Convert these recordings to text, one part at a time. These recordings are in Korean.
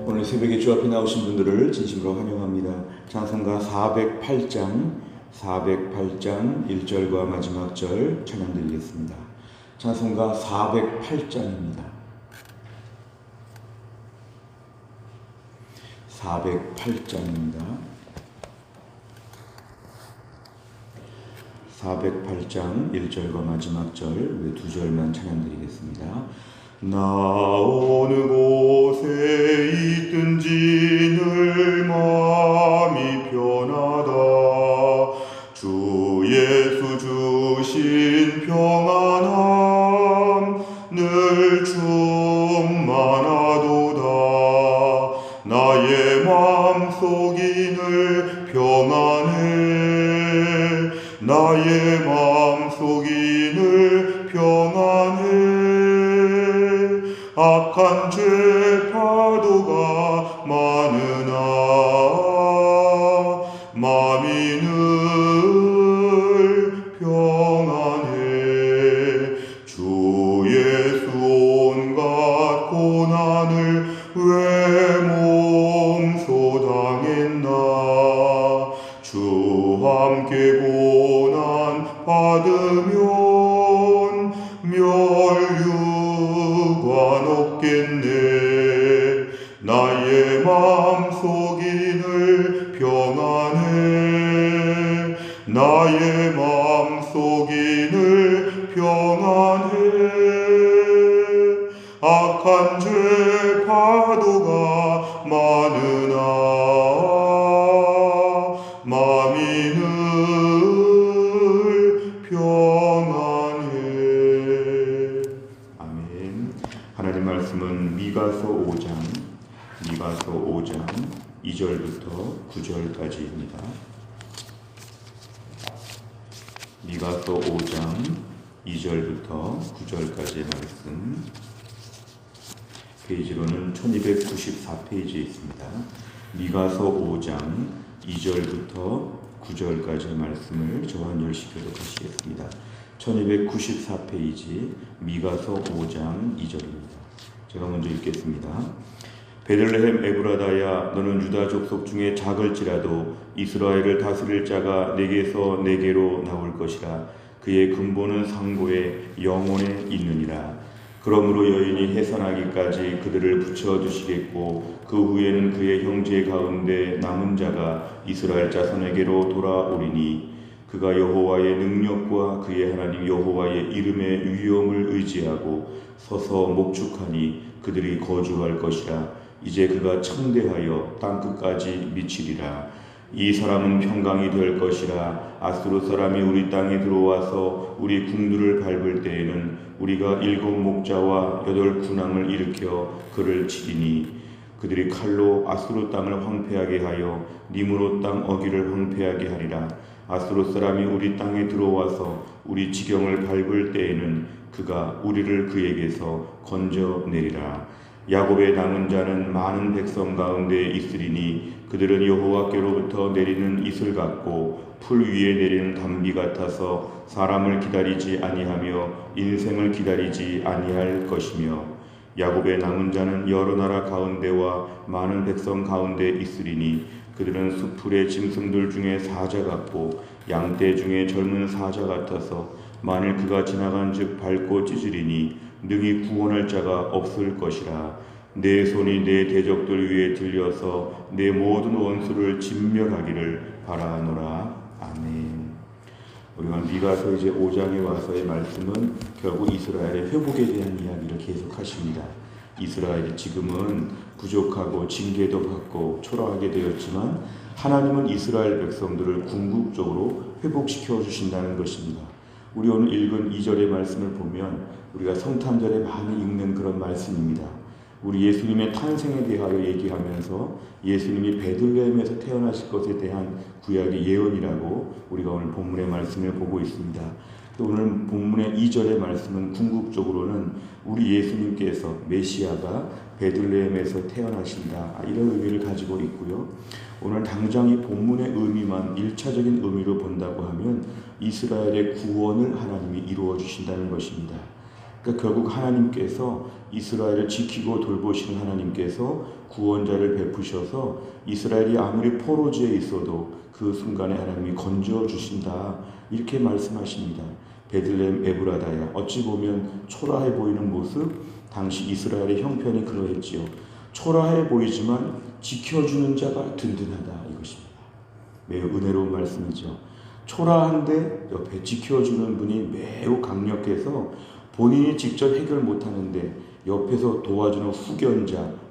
오늘 새벽에 주 앞에 나오신 분들을 진심으로 환영합니다. 찬송가 408장 1절과 마지막 절 찬양 드리겠습니다. 찬송가 408장입니다. 408장입니다. 408장 1절과 마지막 절, 우리 두 절만 찬양 드리겠습니다. 나 어느 곳에 있든지 늘 마음이 편하다. 주 예수 주신 평안함 늘 충만하도다. 나의 마음속이 늘 평안해. 나의 마음속이 늘 평안해. 악한 죄 파도가 많으나 마음이 늘 평안해. 주 예수 온갖 고난을 왜 몸소 당했나. 주 함께 고난 받으면 멸류관 없겠네. 나의 마음속이 늘 평안해. 나의 마음속이 늘 평안해. 악한 죄 파도가 많으나 마음이 늘 평안해. 아멘. 하나님 말씀은 미가서 5장 2절부터 9절까지입니다. 미가서 5장 2절부터 9절까지의 말씀, 페이지로는 1294페이지에 있습니다. 미가서 5장 2절부터 9절까지의 말씀을 저와 열시 교독하시겠습니다. 1294페이지 미가서 5장 2절입니다. 제가 먼저 읽겠습니다. 베들레헴 에브라다야, 너는 유다 족속 중에 작을지라도 이스라엘을 다스릴 자가 내게서 내게로 나올 것이라. 그의 근본은 상고에 영원에 있느니라. 그러므로 여인이 해산하기까지 그들을 붙여두시겠고 그 후에는 그의 형제 가운데 남은 자가 이스라엘 자손에게로 돌아오리니 그가 여호와의 능력과 그의 하나님 여호와의 이름의 위엄을 의지하고 서서 목축하니 그들이 거주할 것이라. 이제 그가 창대하여 땅끝까지 미치리라. 이 사람은 평강이 될 것이라. 아수르 사람이 우리 땅에 들어와서 우리 궁들을 밟을 때에는 우리가 7 목자와 8 군왕을 일으켜 그를 치리니 그들이 칼로 아수르 땅을 황폐하게 하여 니므롯 땅 어귀를 황폐하게 하리라. 아수르 사람이 우리 땅에 들어와서 우리 지경을 밟을 때에는 그가 우리를 그에게서 건져내리라. 야곱의 남은 자는 많은 백성 가운데 있으리니 그들은 여호와께로부터 내리는 이슬 같고 풀 위에 내리는 담비 같아서 사람을 기다리지 아니하며 인생을 기다리지 아니할 것이며 야곱의 남은 자는 여러 나라 가운데와 많은 백성 가운데 있으리니 그들은 수풀의 짐승들 중에 사자 같고 양떼 중에 젊은 사자 같아서 만일 그가 지나간즉 밟고 찢으리니 능히 구원할 자가 없을 것이라. 내 손이 내 대적들 위에 들려서 내 모든 원수를 진멸하기를 바라노라. 아멘. 우리가 미가서 이제 5장에 와서의 말씀은 결국 이스라엘의 회복에 대한 이야기를 계속하십니다. 이스라엘이 지금은 부족하고 징계도 받고 초라하게 되었지만 하나님은 이스라엘 백성들을 궁극적으로 회복시켜 주신다는 것입니다. 우리 오늘 읽은 2절의 말씀을 보면 우리가 성탄절에 많이 읽는 그런 말씀입니다. 우리 예수님의 탄생에 대하여 얘기하면서 예수님이 베들레헴에서 태어나실 것에 대한 구약의 예언이라고 우리가 오늘 본문의 말씀을 보고 있습니다. 오늘 본문의 2절의 말씀은 궁극적으로는 우리 예수님께서 메시아가 베들레헴에서 태어나신다, 이런 의미를 가지고 있고요. 오늘 당장 이 본문의 의미만 1차적인 의미로 본다고 하면 이스라엘의 구원을 하나님이 이루어 주신다는 것입니다. 그러니까 결국 하나님께서 이스라엘을 지키고 돌보시는 하나님께서 구원자를 베푸셔서 이스라엘이 아무리 포로지에 있어도 그 순간에 하나님이 건져 주신다, 이렇게 말씀하십니다. 베들레헴 에브라다야, 어찌 보면 초라해 보이는 모습, 당시 이스라엘의 형편이 그러했지요. 초라해 보이지만 지켜주는 자가 든든하다, 이것입니다. 매우 은혜로운 말씀이죠. 초라한데 옆에 지켜주는 분이 매우 강력해서 본인이 직접 해결 못하는데 옆에서 도와주는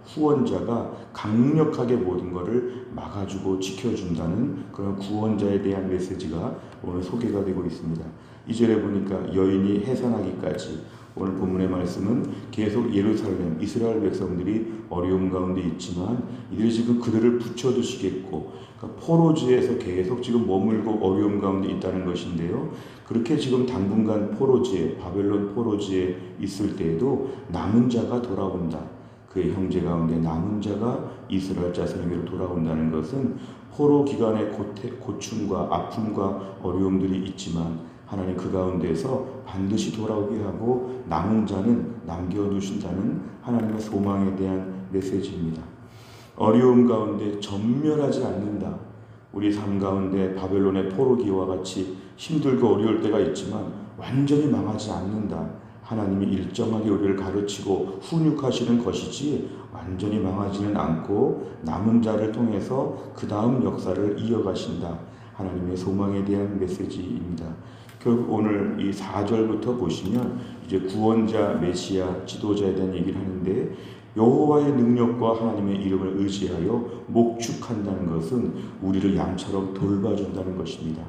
후원자가 강력하게 모든 것을 막아주고 지켜준다는 그런 구원자에 대한 메시지가 오늘 소개가 되고 있습니다. 2절에 보니까 여인이 해산하기까지, 오늘 본문의 말씀은 계속 예루살렘, 이스라엘 백성들이 어려움 가운데 있지만 이들이 지금 그들을 붙여두시겠고, 그러니까 포로지에서 계속 지금 머물고 어려움 가운데 있다는 것인데요. 그렇게 지금 당분간 포로지에, 바벨론 포로지에 있을 때에도 남은 자가 돌아온다. 그의 형제 가운데 남은 자가 이스라엘 자손에게로 돌아온다는 것은 포로 기간의 고충과 아픔과 어려움들이 있지만 하나님 그 가운데서 반드시 돌아오게 하고 남은 자는 남겨두신다는 하나님의 소망에 대한 메시지입니다. 어려움 가운데 전멸하지 않는다. 우리 삶 가운데 바벨론의 포로기와 같이 힘들고 어려울 때가 있지만 완전히 망하지 않는다. 하나님이 일정하게 우리를 가르치고 훈육하시는 것이지 완전히 망하지는 않고 남은 자를 통해서 그 다음 역사를 이어가신다. 하나님의 소망에 대한 메시지입니다. 결국 오늘 이 4절부터 보시면 이제 구원자, 메시아, 지도자에 대한 얘기를 하는데, 여호와의 능력과 하나님의 이름을 의지하여 목축한다는 것은 우리를 양처럼 돌봐준다는 것입니다.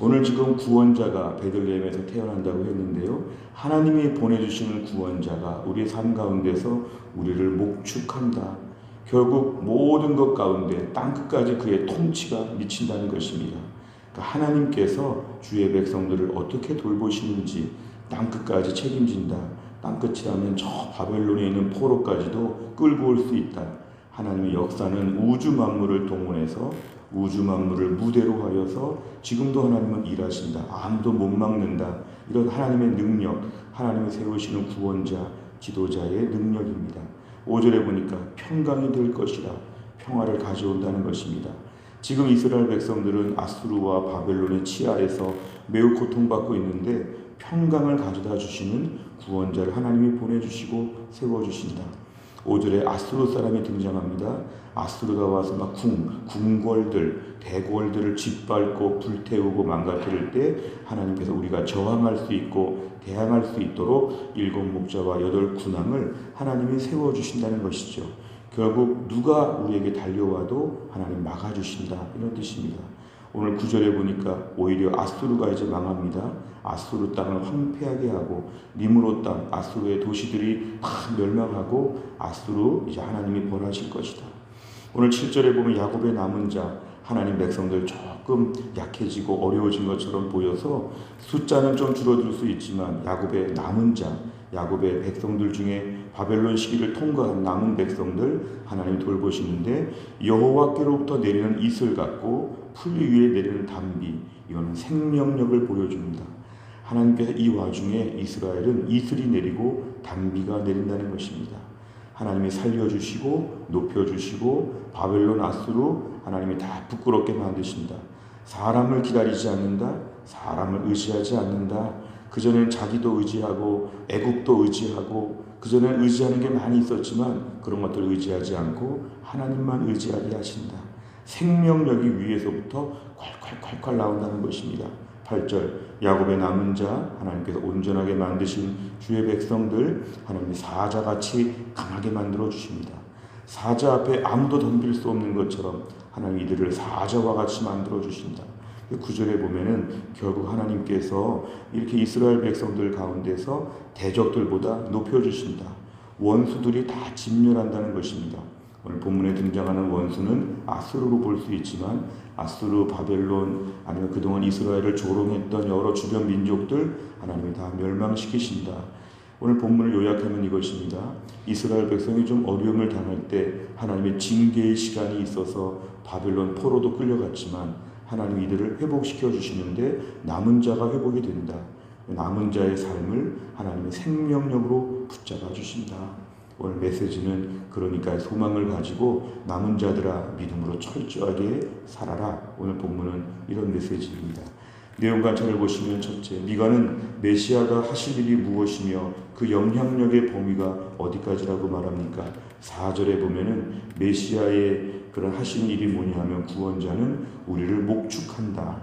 오늘 지금 구원자가 베들레헴에서 태어난다고 했는데요. 하나님이 보내주시는 구원자가 우리의 삶 가운데서 우리를 목축한다. 결국 모든 것 가운데 땅끝까지 그의 통치가 미친다는 것입니다. 하나님께서 주의 백성들을 어떻게 돌보시는지 땅끝까지 책임진다. 땅끝이라면 저 바벨론에 있는 포로까지도 끌고 올 수 있다. 하나님의 역사는 우주 만물을 동원해서 우주 만물을 무대로 하여서 지금도 하나님은 일하신다. 아무도 못 막는다. 이런 하나님의 능력, 하나님이 세우시는 구원자, 지도자의 능력입니다. 5절에 보니까 평강이 될 것이라, 평화를 가져온다는 것입니다. 지금 이스라엘 백성들은 아수르와 바벨론의 치하에서 매우 고통받고 있는데 평강을 가져다 주시는 구원자를 하나님이 보내주시고 세워주신다. 5절에 아수르 사람이 등장합니다. 아수르가 와서 막 궁궐들, 대궐들을 짓밟고 불태우고 망가뜨릴 때 하나님께서 우리가 저항할 수 있고 대항할 수 있도록 7 목자와 8 군왕을 하나님이 세워주신다는 것이죠. 결국 누가 우리에게 달려와도 하나님 막아주신다, 이런 뜻입니다. 오늘 9절에 보니까 오히려 아수르가 이제 망합니다. 아수르 땅을 황폐하게 하고 니므롯 땅, 아수르의 도시들이 다 멸망하고 아수르 이제 하나님이 벌하실 것이다. 오늘 7절에 보면 야곱의 남은 자, 하나님 백성들 조금 약해지고 어려워진 것처럼 보여서 숫자는 좀 줄어들 수 있지만 야곱의 남은 자, 야곱의 백성들 중에 바벨론 시기를 통과한 남은 백성들 하나님 돌보시는데, 여호와께로부터 내리는 이슬 같고 풀 위에 내리는 단비, 이거는 생명력을 보여줍니다. 하나님께서 이 와중에 이스라엘은 이슬이 내리고 단비가 내린다는 것입니다. 하나님이 살려주시고 높여주시고 바벨론, 아수르 하나님이 다 부끄럽게 만드신다. 사람을 기다리지 않는다. 사람을 의지하지 않는다. 그전엔 자기도 의지하고 애국도 의지하고 그전엔 의지하는 게 많이 있었지만 그런 것들을 의지하지 않고 하나님만 의지하게 하신다. 생명력이 위에서부터 콸콸콸콸 나온다는 것입니다. 8절, 야곱의 남은 자, 하나님께서 온전하게 만드신 주의 백성들 하나님이 사자같이 강하게 만들어 주십니다. 사자 앞에 아무도 덤빌 수 없는 것처럼 하나님 이들을 사자와 같이 만들어 주신다. 9절에 보면은 결국 하나님께서 이렇게 이스라엘 백성들 가운데서 대적들보다 높여주신다. 원수들이 다 진멸한다는 것입니다. 오늘 본문에 등장하는 원수는 아수르로 볼 수 있지만 아수르, 바벨론 아니면 그동안 이스라엘을 조롱했던 여러 주변 민족들 하나님이 다 멸망시키신다. 오늘 본문을 요약하면 이것입니다. 이스라엘 백성이 좀 어려움을 당할 때 하나님의 징계의 시간이 있어서 바벨론 포로도 끌려갔지만 하나님 이들을 회복시켜 주시는데 남은 자가 회복이 된다. 남은 자의 삶을 하나님의 생명력으로 붙잡아 주신다. 오늘 메시지는 그러니까 소망을 가지고 남은 자들아 믿음으로 철저하게 살아라. 오늘 본문은 이런 메시지입니다. 내용 관찰을 보시면 첫째, 미가는 메시아가 하실 일이 무엇이며 그 영향력의 범위가 어디까지라고 말합니까? 4절에 보면은 메시아의 그런 하신 일이 뭐냐 하면 구원자는 우리를 목축한다.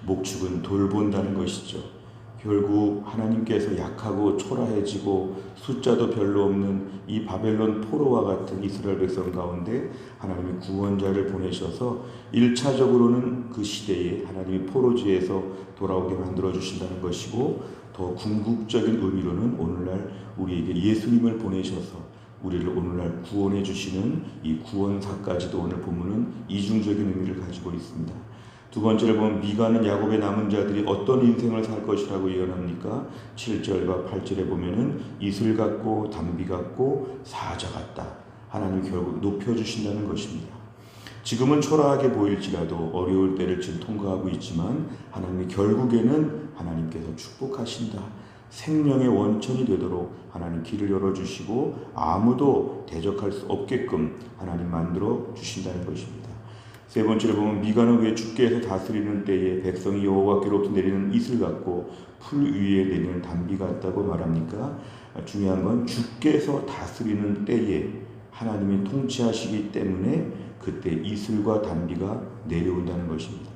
목축은 돌본다는 것이죠. 결국 하나님께서 약하고 초라해지고 숫자도 별로 없는 이 바벨론 포로와 같은 이스라엘 백성 가운데 하나님이 구원자를 보내셔서 1차적으로는 그 시대에 하나님이 포로지에서 돌아오게 만들어 주신다는 것이고, 더 궁극적인 의미로는 오늘날 우리에게 예수님을 보내셔서 우리를 오늘날 구원해 주시는 이 구원사까지도 오늘 본문은 이중적인 의미를 가지고 있습니다. 두 번째를 보면 미가는 야곱의 남은 자들이 어떤 인생을 살 것이라고 예언합니까? 7절과 8절에 보면은 이슬 같고 담비 같고 사자 같다. 하나님 결국 높여주신다는 것입니다. 지금은 초라하게 보일지라도 어려울 때를 지금 통과하고 있지만 하나님이 결국에는 하나님께서 축복하신다. 생명의 원천이 되도록 하나님 길을 열어주시고 아무도 대적할 수 없게끔 하나님 만들어 주신다는 것입니다. 세 번째로 보면 미가는 왜 주께서 다스리는 때에 백성이 여호와께로부터 내리는 이슬 같고 풀 위에 내리는 담비 같다고 말합니까? 중요한 건 주께서 다스리는 때에 하나님이 통치하시기 때문에 그때 이슬과 담비가 내려온다는 것입니다.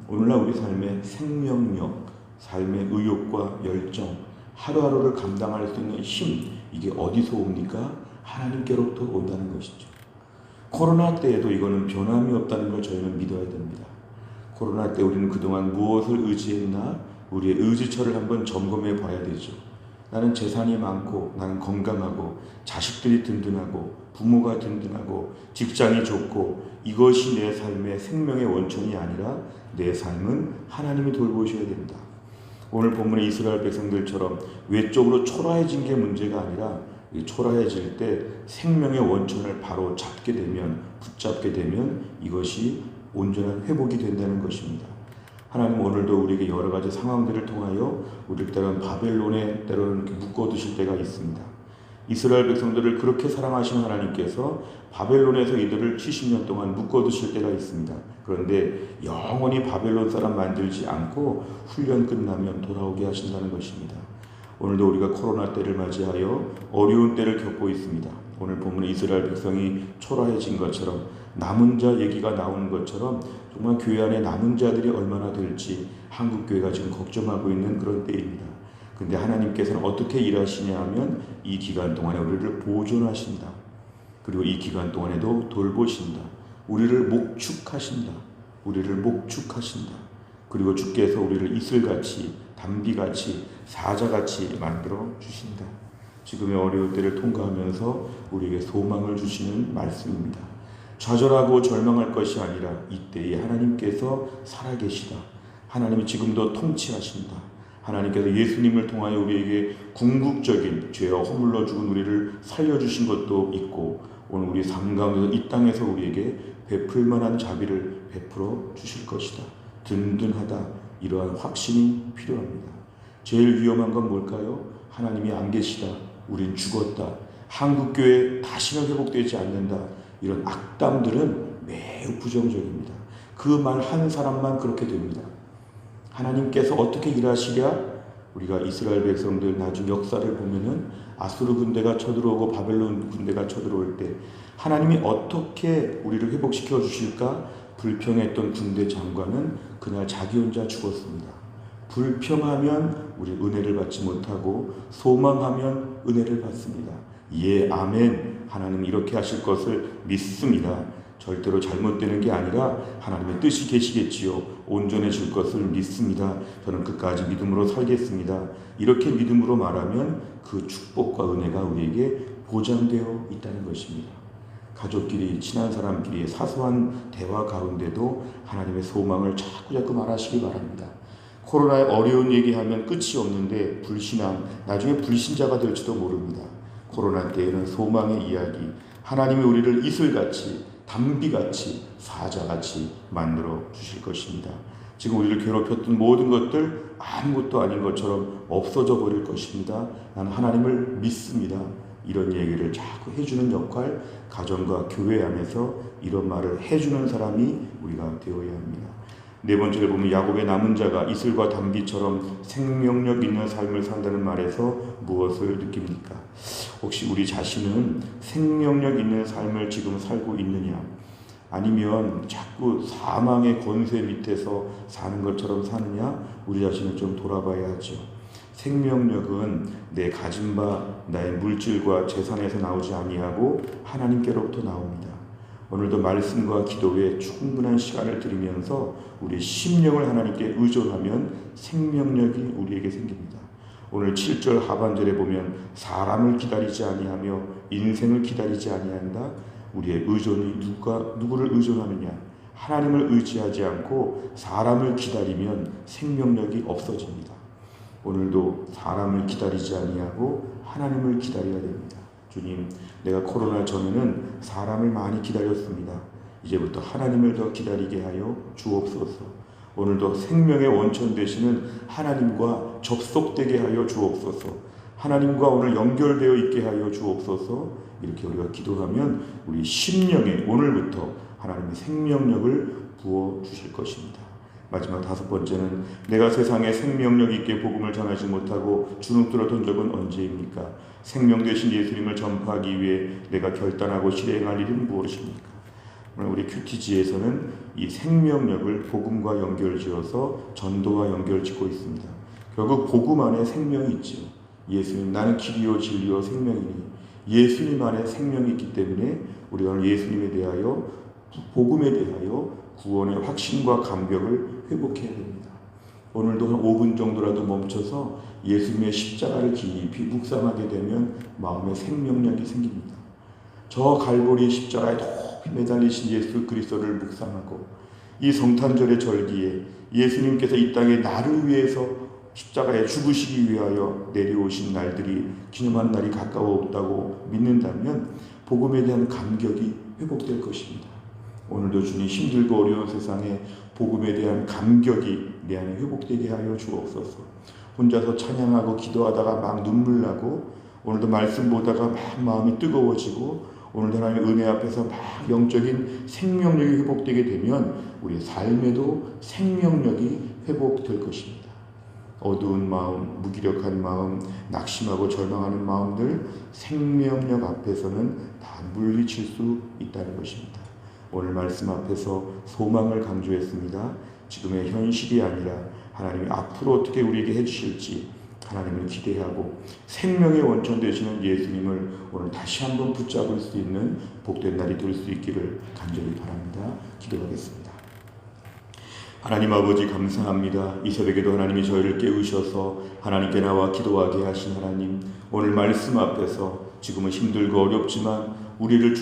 오늘날 우리 삶의 생명력, 삶의 의욕과 열정, 하루하루를 감당할 수 있는 힘, 이게 어디서 옵니까? 하나님께로부터 온다는 것이죠. 코로나 때에도 이거는 변함이 없다는 걸 저희는 믿어야 됩니다. 코로나 때 우리는 그동안 무엇을 의지했나? 우리의 의지처를 한번 점검해 봐야 되죠. 나는 재산이 많고, 나는 건강하고, 자식들이 든든하고, 부모가 든든하고, 직장이 좋고, 이것이 내 삶의 생명의 원천이 아니라 내 삶은 하나님이 돌보셔야 된다. 오늘 본문의 이스라엘 백성들처럼 외적으로 초라해진 게 문제가 아니라 초라해질 때 생명의 원천을 바로 잡게 되면, 붙잡게 되면 이것이 온전한 회복이 된다는 것입니다. 하나님 오늘도 우리에게 여러 가지 상황들을 통하여 우리를 때로는 바벨론에 때로는 묶어두실 때가 있습니다. 이스라엘 백성들을 그렇게 사랑하신 하나님께서 바벨론에서 이들을 70년 동안 묶어두실 때가 있습니다. 그런데 영원히 바벨론 사람 만들지 않고 훈련 끝나면 돌아오게 하신다는 것입니다. 오늘도 우리가 코로나 때를 맞이하여 어려운 때를 겪고 있습니다. 오늘 본문 이스라엘 백성이 초라해진 것처럼 남은 자 얘기가 나오는 것처럼 정말 교회 안에 남은 자들이 얼마나 될지 한국교회가 지금 걱정하고 있는 그런 때입니다. 근데 하나님께서는 어떻게 일하시냐 하면 이 기간 동안에 우리를 보존하신다. 그리고 이 기간 동안에도 돌보신다. 우리를 목축하신다. 우리를 목축하신다. 그리고 주께서 우리를 이슬같이, 담비같이, 사자같이 만들어 주신다. 지금의 어려운 때를 통과하면서 우리에게 소망을 주시는 말씀입니다. 좌절하고 절망할 것이 아니라 이때에 하나님께서 살아계시다. 하나님이 지금도 통치하신다. 하나님께서 예수님을 통하여 우리에게 궁극적인 죄와 허물러 죽은 우리를 살려주신 것도 있고, 오늘 우리 삶 가운데서 이 땅에서 우리에게 베풀 만한 자비를 베풀어 주실 것이다. 든든하다. 이러한 확신이 필요합니다. 제일 위험한 건 뭘까요? 하나님이 안 계시다. 우린 죽었다. 한국교회 다시는 회복되지 않는다. 이런 악담들은 매우 부정적입니다. 그 말 한 사람만 그렇게 됩니다. 하나님께서 어떻게 일하시랴? 우리가 이스라엘 백성들 나중 역사를 보면은 아수르 군대가 쳐들어오고 바벨론 군대가 쳐들어올 때 하나님이 어떻게 우리를 회복시켜 주실까? 불평했던 군대 장관은 그날 자기 혼자 죽었습니다. 불평하면 우리 은혜를 받지 못하고 소망하면 은혜를 받습니다. 예, 아멘. 하나님 이렇게 하실 것을 믿습니다. 절대로 잘못되는 게 아니라 하나님의 뜻이 계시겠지요. 온전해질 것을 믿습니다. 저는 끝까지 믿음으로 살겠습니다. 이렇게 믿음으로 말하면 그 축복과 은혜가 우리에게 보장되어 있다는 것입니다. 가족끼리, 친한 사람끼리의 사소한 대화 가운데도 하나님의 소망을 자꾸 말하시기 바랍니다. 코로나의 어려운 얘기하면 끝이 없는데 불신앙, 나중에 불신자가 될지도 모릅니다. 코로나 때에는 소망의 이야기, 하나님이 우리를 이슬같이, 담비같이, 사자같이 만들어 주실 것입니다. 지금 우리를 괴롭혔던 모든 것들 아무것도 아닌 것처럼 없어져 버릴 것입니다. 나는 하나님을 믿습니다. 이런 얘기를 자꾸 해주는 역할, 가정과 교회 안에서 이런 말을 해주는 사람이 우리가 되어야 합니다. 네 번째를 보면 야곱의 남은 자가 이슬과 담비처럼 생명력 있는 삶을 산다는 말에서 무엇을 느낍니까? 혹시 우리 자신은 생명력 있는 삶을 지금 살고 있느냐? 아니면 자꾸 사망의 권세 밑에서 사는 것처럼 사느냐? 우리 자신을 좀 돌아봐야 하죠. 생명력은 내 가진 바 나의 물질과 재산에서 나오지 아니하고 하나님께로부터 나옵니다. 오늘도 말씀과 기도에 충분한 시간을 들이면서 우리 심령을 하나님께 의존하면 생명력이 우리에게 생깁니다. 오늘 7절 하반절에 보면 사람을 기다리지 아니하며 인생을 기다리지 아니한다. 우리의 의존이 누구를 의존하느냐? 하나님을 의지하지 않고 사람을 기다리면 생명력이 없어집니다. 오늘도 사람을 기다리지 아니하고 하나님을 기다려야 됩니다. 주님, 내가 코로나 전에는 사람을 많이 기다렸습니다. 이제부터 하나님을 더 기다리게 하여 주옵소서. 오늘도 생명의 원천 되시는 하나님과 접속되게 하여 주옵소서. 하나님과 오늘 연결되어 있게 하여 주옵소서. 이렇게 우리가 기도하면 우리 심령에 오늘부터 하나님의 생명력을 부어주실 것입니다. 마지막 다섯 번째는 내가 세상에 생명력 있게 복음을 전하지 못하고 주눅들었던 적은 언제입니까? 생명 되신 예수님을 전파하기 위해 내가 결단하고 실행할 일은 무엇입니까? 오늘 우리 큐티지에서는 이 생명력을 복음과 연결지어서 전도와 연결짓고 있습니다. 결국 복음 안에 생명이 있죠. 예수님, 나는 길이요 진리요 생명이니 예수님 안에 생명이 있기 때문에 우리가 오늘 예수님에 대하여 복음에 대하여 구원의 확신과 감격을 회복해야 됩니다. 오늘도 한 5분 정도라도 멈춰서 예수님의 십자가를 깊이 묵상하게 되면 마음에 생명력이 생깁니다. 저 갈보리 십자가에 높이 매달리신 예수 그리스도를 묵상하고 이 성탄절의 절기에 예수님께서 이 땅에 나를 위해서 십자가에 죽으시기 위하여 내려오신 날들이 기념한 날이 가까웠다고 믿는다면 복음에 대한 감격이 회복될 것입니다. 오늘도 주님 힘들고 어려운 세상에 복음에 대한 감격이 내 안에 회복되게 하여 주옵소서. 혼자서 찬양하고 기도하다가 막 눈물 나고 오늘도 말씀 보다가 막 마음이 뜨거워지고 오늘도 하나님의 은혜 앞에서 막 영적인 생명력이 회복되게 되면 우리의 삶에도 생명력이 회복될 것입니다. 어두운 마음, 무기력한 마음, 낙심하고 절망하는 마음들 생명력 앞에서는 다 물리칠 수 있다는 것입니다. 오늘 말씀 앞에서 소망을 강조했습니다. 지금의 현실이 아니라 하나님이 앞으로 어떻게 우리에게 해주실지 하나님을 기대하고 생명의 원천 되시는 예수님을 오늘 다시 한번 붙잡을 수 있는 복된 날이 될 수 있기를 간절히 바랍니다. 기도하겠습니다. 하나님 아버지 감사합니다. 이 새벽에도 하나님이 저희를 깨우셔서 하나님께 나와 기도하게 하신 하나님, 오늘 말씀 앞에서 지금은 힘들고 어렵지만 우리를